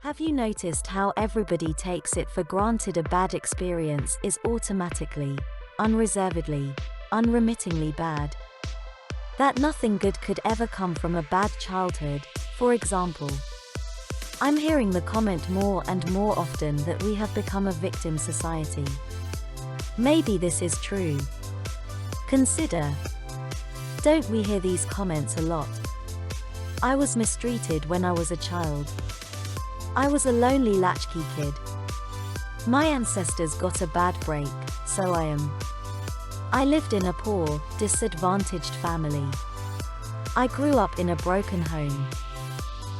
Have you noticed how everybody takes it for granted a bad experience is automatically, unreservedly, unremittingly bad? That nothing good could ever come from a bad childhood, for example. I'm hearing the comment more and more often that we have become a victim society. Maybe this is true. Consider. Don't we hear these comments a lot? I was mistreated when I was a child. I was a lonely latchkey kid. My ancestors got a bad break, so I am. I lived in a poor, disadvantaged family. I grew up in a broken home.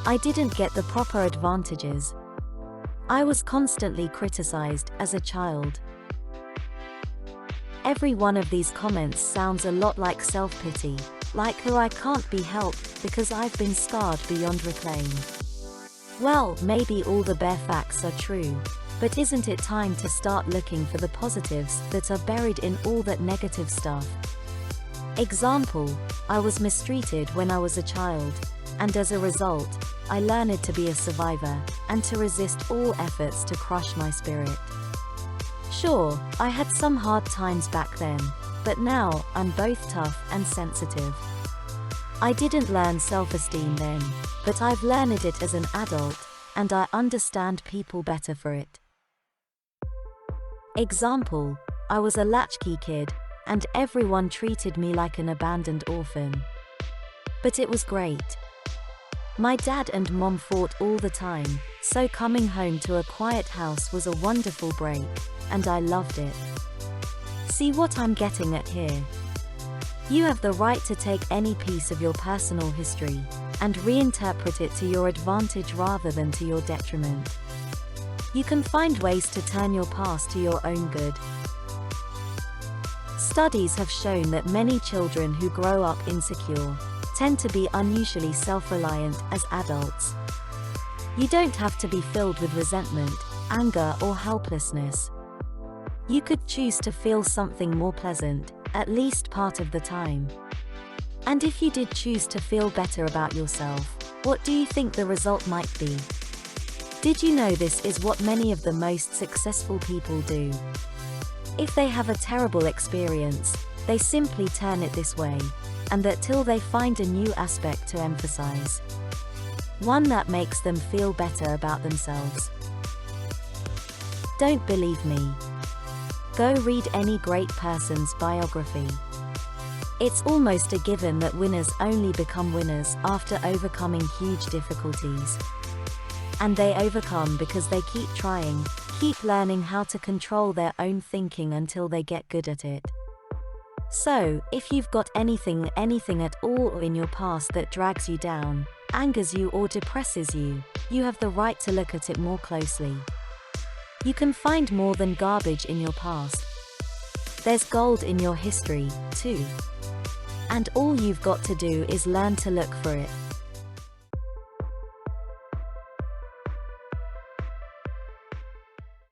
I didn't get the proper advantages. I was constantly criticized as a child. Every one of these comments sounds a lot like self-pity, like who I can't be helped because I've been scarred beyond reclaim. Well, maybe all the bare facts are true, but isn't it time to start looking for the positives that are buried in all that negative stuff? Example, I was mistreated when I was a child, and as a result, I learned to be a survivor, and to resist all efforts to crush my spirit. Sure, I had some hard times back then, but now, I'm both tough and sensitive. I didn't learn self-esteem then, but I've learned it as an adult, and I understand people better for it. Example, I was a latchkey kid, and everyone treated me like an abandoned orphan. But it was great. My dad and mom fought all the time, so coming home to a quiet house was a wonderful break, and I loved it. See what I'm getting at here? You have the right to take any piece of your personal history and reinterpret it to your advantage rather than to your detriment. You can find ways to turn your past to your own good. Studies have shown that many children who grow up insecure tend to be unusually self-reliant as adults. You don't have to be filled with resentment, anger, or helplessness. You could choose to feel something more pleasant, at least part of the time. And if you did choose to feel better about yourself, what do you think the result might be? Did you know this is what many of the most successful people do? If they have a terrible experience, they simply turn it this way, and that till they find a new aspect to emphasize. One that makes them feel better about themselves. Don't believe me? Go read any great person's biography. It's almost a given that winners only become winners after overcoming huge difficulties. And they overcome because they keep trying, keep learning how to control their own thinking until they get good at it. So, if you've got anything at all in your past that drags you down, angers you or depresses you, you have the right to look at it more closely. You can find more than garbage in your past. There's gold in your history, too. And all you've got to do is learn to look for it.